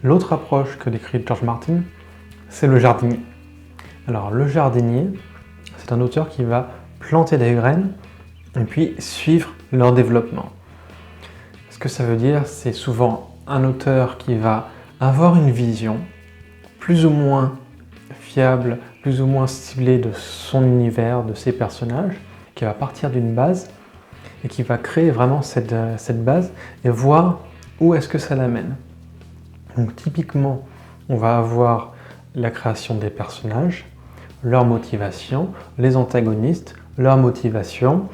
L'autre approche que décrit George Martin, c'est le jardinier. Alors le jardinier, c'est un auteur qui va planter des graines et puis suivre leur développement. Ce que ça veut dire, c'est souvent un auteur qui va avoir une vision plus ou moins fiable, plus ou moins ciblée de son univers, de ses personnages, qui va partir d'une base et qui va créer vraiment cette base et voir où est-ce que ça l'amène. Donc typiquement, on va avoir la création des personnages, leur motivation, les antagonistes, leur motivation,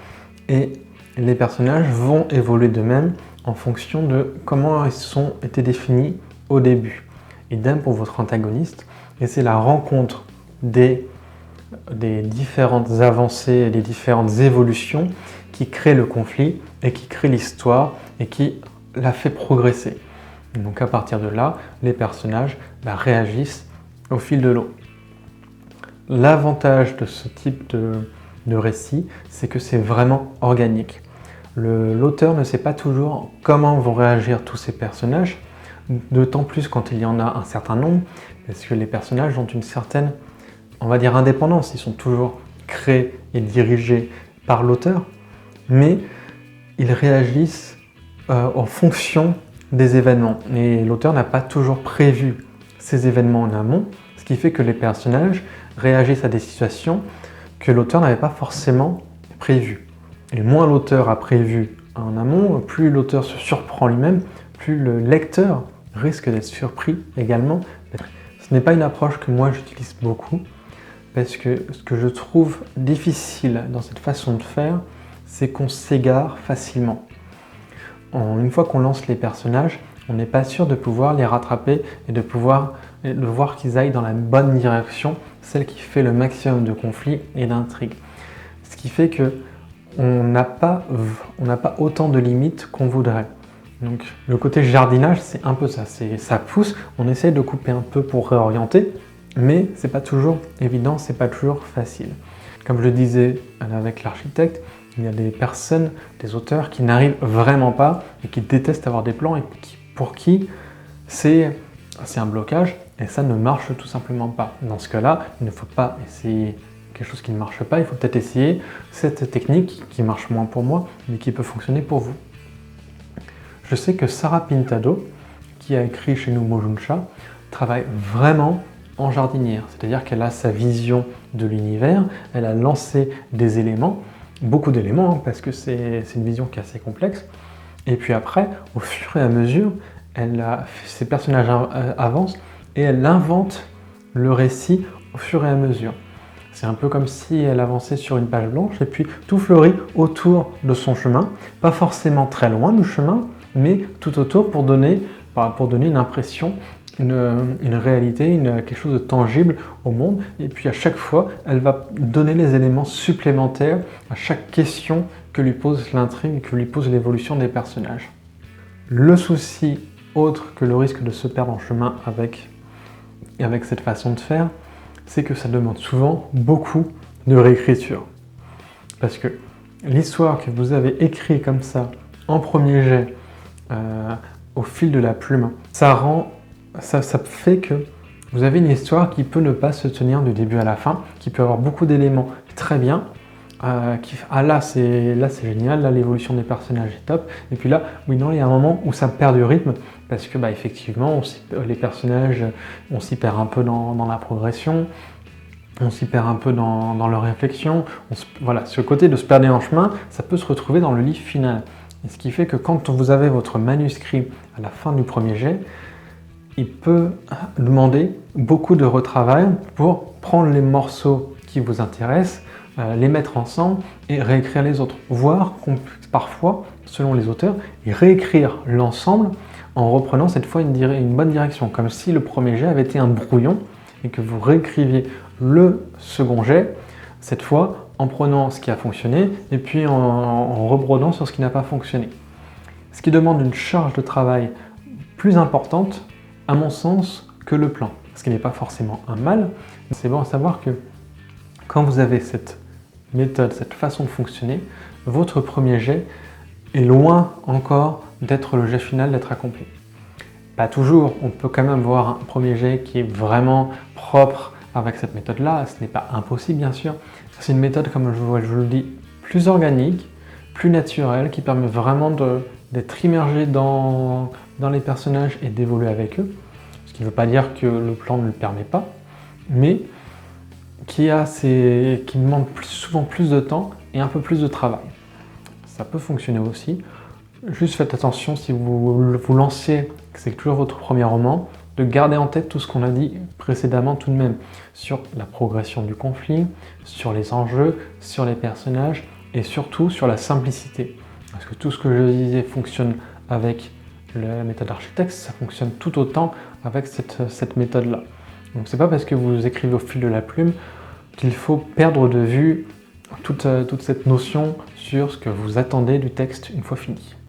et les personnages vont évoluer d'eux-mêmes en fonction de comment ils ont été définis au début. Idem pour votre antagoniste, et c'est la rencontre des différentes avancées et des différentes évolutions qui créent le conflit et qui créent l'histoire et qui la fait progresser. Donc à partir de là, les personnages réagissent au fil de l'eau. L'avantage de ce type de récit, c'est que c'est vraiment organique. L'auteur ne sait pas toujours comment vont réagir tous ces personnages, d'autant plus quand il y en a un certain nombre, parce que les personnages ont une certaine, on va dire, indépendance. Ils sont toujours créés et dirigés par l'auteur, mais ils réagissent en fonction des événements. Et l'auteur n'a pas toujours prévu ces événements en amont, ce qui fait que les personnages réagissent à des situations que l'auteur n'avait pas forcément prévues. Et moins l'auteur a prévu en amont, plus l'auteur se surprend lui-même, plus le lecteur risque d'être surpris également. Ce n'est pas une approche que moi j'utilise beaucoup, parce que ce que je trouve difficile dans cette façon de faire, c'est qu'on s'égare facilement. Une fois qu'on lance les personnages, on n'est pas sûr de pouvoir les rattraper et de voir qu'ils aillent dans la bonne direction, celle qui fait le maximum de conflits et d'intrigues. Ce qui fait que on n'a pas autant de limites qu'on voudrait. Donc le côté jardinage, c'est un peu ça, ça pousse, on essaye de couper un peu pour réorienter, mais c'est pas toujours évident, c'est pas toujours facile. Comme je le disais avec l'architecte, il y a des personnes, des auteurs qui n'arrivent vraiment pas et qui détestent avoir des plans et pour qui c'est un blocage et ça ne marche tout simplement pas. Dans ce cas-là, il ne faut pas essayer quelque chose qui ne marche pas, il faut peut-être essayer cette technique qui marche moins pour moi, mais qui peut fonctionner pour vous. Je sais que Sarah Pintado, qui a écrit chez nous Mojuncha, travaille vraiment en jardinière, c'est-à-dire qu'elle a sa vision de l'univers, elle a lancé des éléments, beaucoup d'éléments, parce que c'est une vision qui est assez complexe, et puis après, au fur et à mesure, ses personnages avancent et elle invente le récit au fur et à mesure. C'est un peu comme si elle avançait sur une page blanche et puis tout fleurit autour de son chemin, pas forcément très loin du chemin, mais tout autour pour donner une impression, une réalité, quelque chose de tangible au monde. Et puis à chaque fois, elle va donner les éléments supplémentaires à chaque question que lui pose l'intrigue, que lui pose l'évolution des personnages. Le souci, autre que le risque de se perdre en chemin avec cette façon de faire, c'est que ça demande souvent beaucoup de réécriture. Parce que l'histoire que vous avez écrite comme ça, en premier jet, au fil de la plume, ça fait que vous avez une histoire qui peut ne pas se tenir du début à la fin, qui peut avoir beaucoup d'éléments très bien, là c'est génial, là l'évolution des personnages est top, et puis là, oui non, il y a un moment où ça perd du rythme, parce que effectivement, les personnages, on s'y perd un peu dans la progression, on s'y perd un peu dans leur réflexion, voilà, ce côté de se perdre en chemin, ça peut se retrouver dans le livre final. Et ce qui fait que quand vous avez votre manuscrit à la fin du premier jet, il peut demander beaucoup de retravail pour prendre les morceaux qui vous intéressent, les mettre ensemble et réécrire les autres. Voire parfois, selon les auteurs, réécrire l'ensemble en reprenant cette fois une bonne direction, comme si le premier jet avait été un brouillon et que vous réécriviez le second jet, cette fois en prenant ce qui a fonctionné et puis en rebrodant sur ce qui n'a pas fonctionné. Ce qui demande une charge de travail plus importante, à mon sens, que le plan. Ce qui n'est pas forcément un mal, mais c'est bon à savoir que quand vous avez cette méthode, cette façon de fonctionner, votre premier jet est loin encore d'être le jet final, d'être accompli. Pas toujours, on peut quand même avoir un premier jet qui est vraiment propre avec cette méthode-là, ce n'est pas impossible bien sûr. C'est une méthode, comme je vous le dis, plus organique, plus naturelle, qui permet vraiment d'être immergé dans les personnages et d'évoluer avec eux. Ce qui ne veut pas dire que le plan ne le permet pas, mais qui demande souvent plus de temps et un peu plus de travail. Ça peut fonctionner aussi. Juste faites attention si vous vous lancez, que c'est toujours votre premier roman, de garder en tête tout ce qu'on a dit précédemment tout de même, sur la progression du conflit, sur les enjeux, sur les personnages et surtout sur la simplicité. Parce que tout ce que je disais fonctionne avec la méthode architecte, ça fonctionne tout autant avec cette méthode-là. Donc c'est pas parce que vous écrivez au fil de la plume qu'il faut perdre de vue toute cette notion sur ce que vous attendez du texte une fois fini.